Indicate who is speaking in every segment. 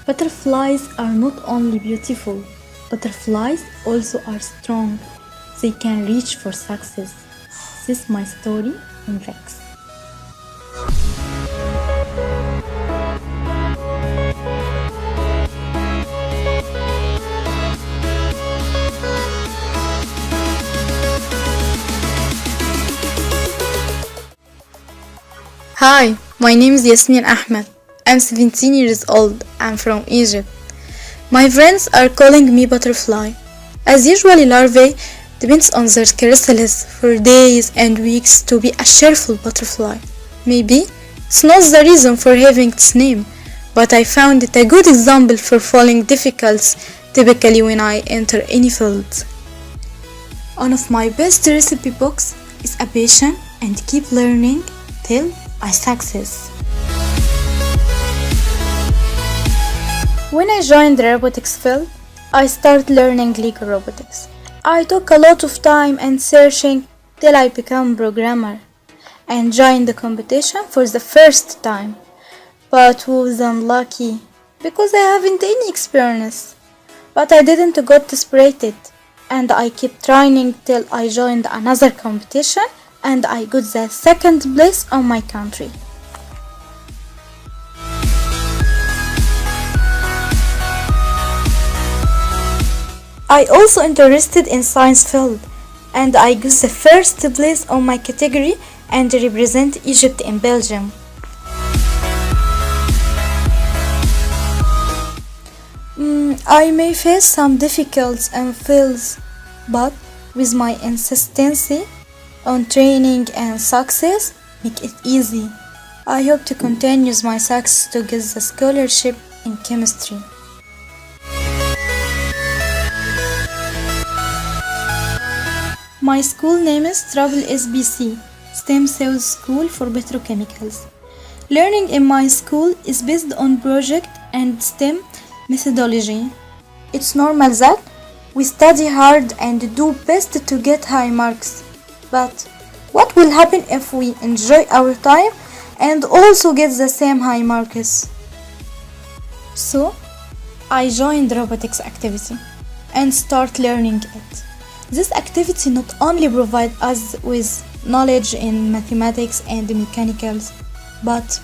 Speaker 1: Butterflies are not only beautiful, butterflies also are strong. They can reach for success. This is my story in Vex.
Speaker 2: Hi, my name is Yasmin Ahmed. I'm 17 years old. I'm from Egypt. My friends are calling me butterfly. As usually, larvae depends on their chrysalis for days and weeks to be a cheerful butterfly. Maybe it's not the reason for having its name, but I found it a good example for following difficulties typically when I enter any field. One of my best recipe books is A Patient and Keep Learning Till I Success. When I joined the robotics field, I started learning Lego robotics. I took a lot of time and searching till I became programmer and joined the competition for the first time, but was unlucky because I haven't any experience. But I didn't get desperate and I kept trying till I joined another competition and I got the second place on my country. I also interested in science field and I got the first place on my category and represent Egypt in Belgium. I may face some difficulties and fails, but with my insistency on training and success, make it easy. I hope to continue my success to get the scholarship in chemistry. My school name is Travel SBC, STEM Sales School for Petrochemicals. Learning in my school is based on project and STEM methodology. It's normal that we study hard and do best to get high marks. But what will happen if we enjoy our time and also get the same high marks? So, I joined robotics activity and start learning it. This activity not only provides us with knowledge in mathematics and mechanicals, but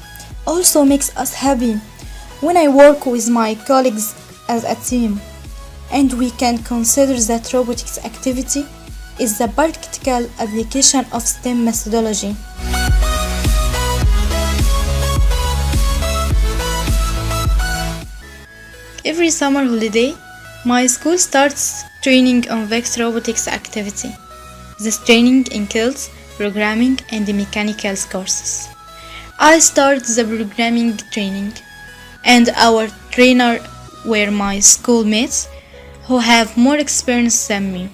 Speaker 2: also makes us happy when I work with my colleagues as a team. And we can consider that robotics activity is the practical application of STEM methodology. Every summer holiday, my school starts training on Vex robotics activity. This training includes programming and mechanical courses. I started the programming training, and our trainer were my schoolmates who have more experience than me.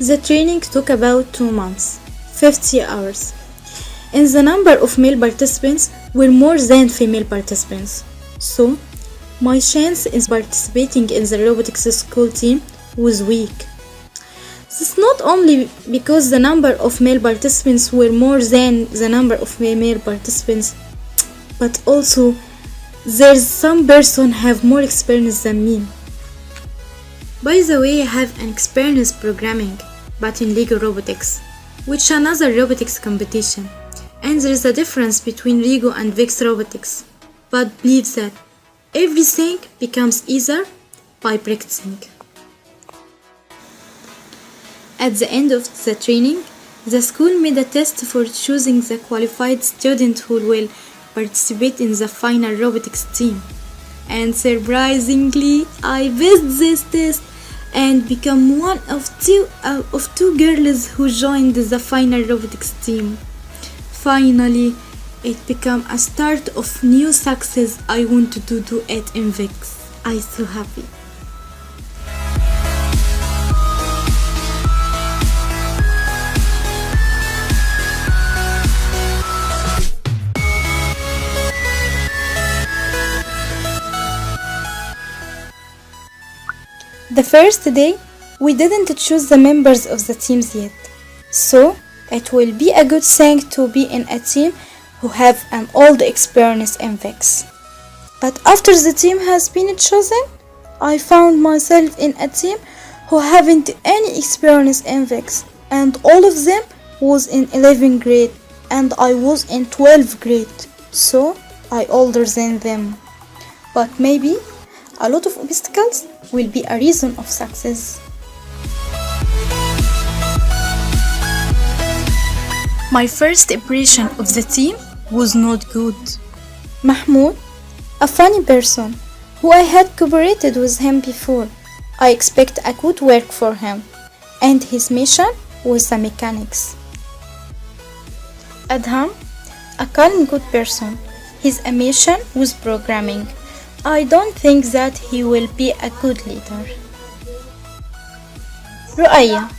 Speaker 2: The training took about 2 months, 50 hours, and the number of male participants were more than female participants. So, my chance in participating in the robotics school team was weak. This is not only because the number of male participants were more than the number of female participants, but also there's some person have more experience than me. By the way, I have an experience programming, but in Lego Robotics, which is another robotics competition, and there is a difference between Lego and Vex Robotics, but believe that everything becomes easier by practicing. At the end of the training, the school made a test for choosing the qualified student who will participate in the final robotics team. And surprisingly, I passed this test and become one of two girls who joined the final robotics team. Finally, it became a start of new success I wanted to do at Vex. I'm so happy. The first day, we didn't choose the members of the teams yet, so it will be a good thing to be in a team who have an old experience in VEX. But after the team has been chosen, I found myself in a team who haven't any experience in VEX, and all of them was in 11th grade and I was in 12th grade, so I older than them. But maybe a lot of obstacles will be a reason of success. My first impression of the team was not good. Mahmoud, a funny person who I had cooperated with him before. I expect a good work for him, and his mission was the mechanics. Adham, a calm good person. His mission was programming. I don't think that he will be a good leader. Ru'aya,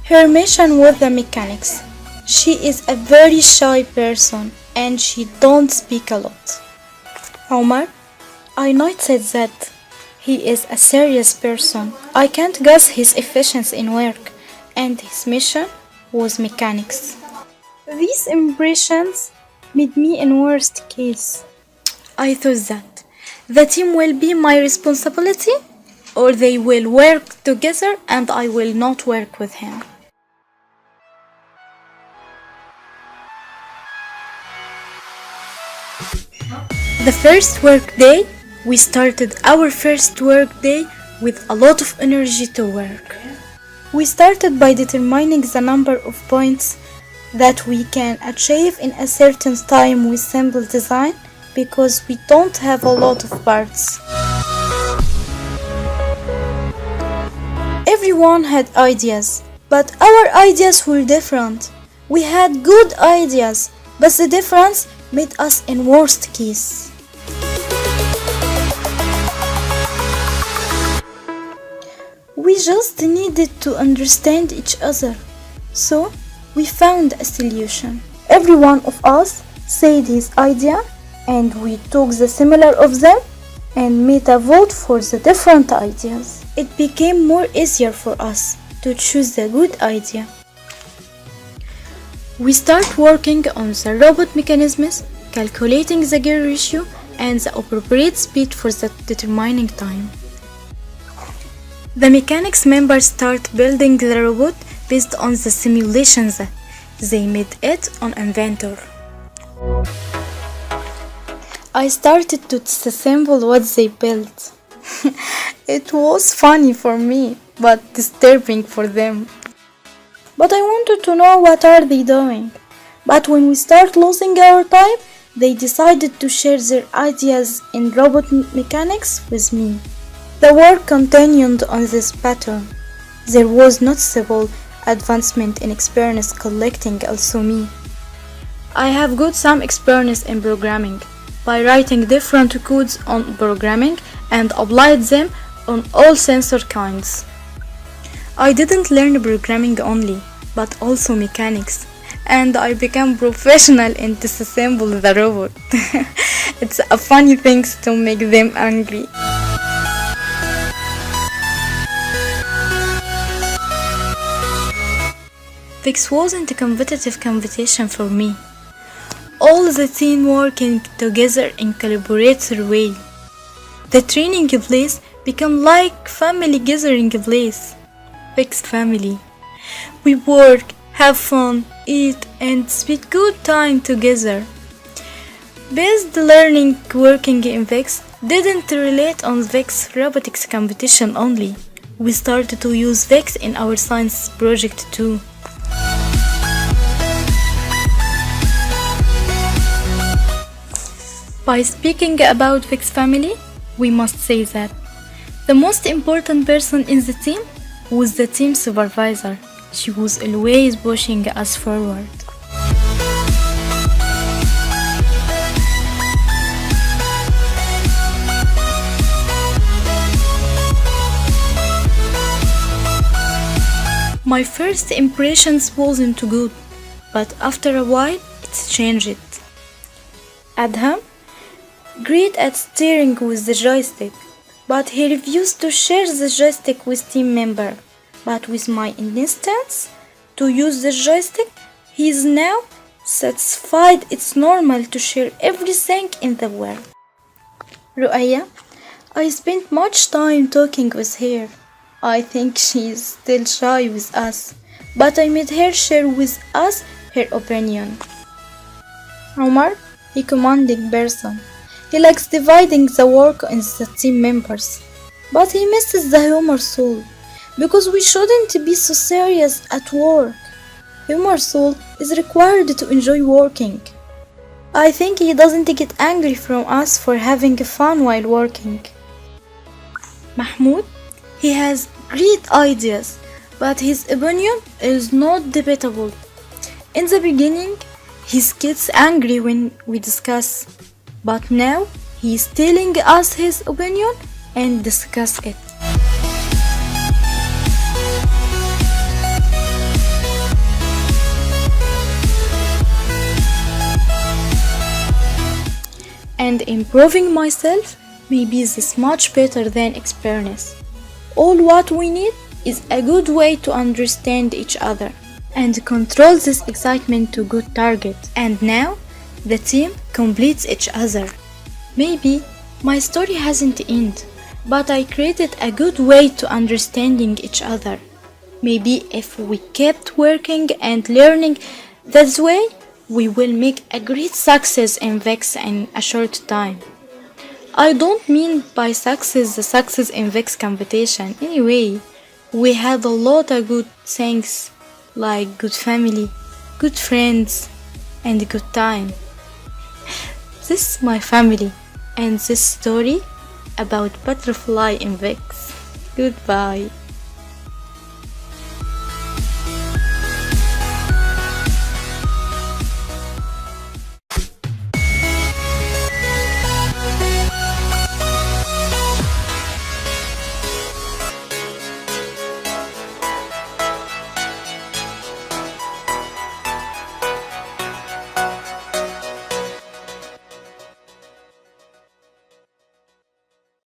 Speaker 2: her mission was the mechanics. She is a very shy person and she don't speak a lot. Omar, I noticed that he is a serious person. I can't guess his efficiency in work, and his mission was mechanics. These impressions made me in worst case. I thought that the team will be my responsibility, or they will work together and I will not work with him. The first work day, we started our first work day with a lot of energy to work. We started by determining the number of points that we can achieve in a certain time with simple design because we don't have a lot of parts. Everyone had ideas, but our ideas were different. We had good ideas, but the difference made us in worst case. We just needed to understand each other, so we found a solution. Every one of us said his idea and we took the similar of them and made a vote for the different ideas. It became more easier for us to choose the good idea. We start working on the robot mechanisms, calculating the gear ratio and the appropriate speed for the determining time. The mechanics members start building the robot based on the simulations that they made it on Inventor. I started to disassemble what they built. It was funny for me, but disturbing for them. But I wanted to know what are they doing. But when we start losing our time, they decided to share their ideas in robot mechanics with me. The work continued on this pattern. There was noticeable advancement in experience collecting also me. I have got some experience in programming by writing different codes on programming and applied them on all sensor kinds. I didn't learn programming only, but also mechanics, and I became professional in disassemble the robot. It's a funny thing to make them angry. VEX wasn't a competitive competition for me. All the team working together in collaborative way. The training place became like family gathering place. VEX family. We work, have fun, eat and spend good time together. Based learning working in VEX didn't relate on VEX robotics competition only. We started to use VEX in our science project too. By speaking about VEX family, we must say that the most important person in the team was the team supervisor. She was always pushing us forward. My first impressions wasn't good, but after a while it's changed. Adham, great at steering with the joystick. but he refused to share the joystick with team member. But with my insistence to use the joystick, he is now satisfied. It's normal to share everything in the world. Ru'aya, I spent much time talking with her. I think she is still shy with us, but I made her share with us her opinion. Omar, he commanding person. He likes dividing the work in the team members, but he misses the humor soul, because we shouldn't be so serious at work. Humor soul is required to enjoy working. I think he doesn't get angry from us for having fun while working. Mahmoud, he has great ideas, but his opinion is not debatable. In the beginning, he gets angry when we discuss, but now he is telling us his opinion and discuss it. And improving myself, maybe this much better than experience. All what we need is a good way to understand each other and control this excitement to good target. And now the team completes each other. Maybe my story hasn't ended, but I created a good way to understanding each other. Maybe if we kept working and learning this way, we will make a great success in VEX in a short time. I don't mean by success the success in VEX competition. Anyway, we had a lot of good things like good family, good friends, and good time. This is my family and this story about butterfly in VEX. Goodbye.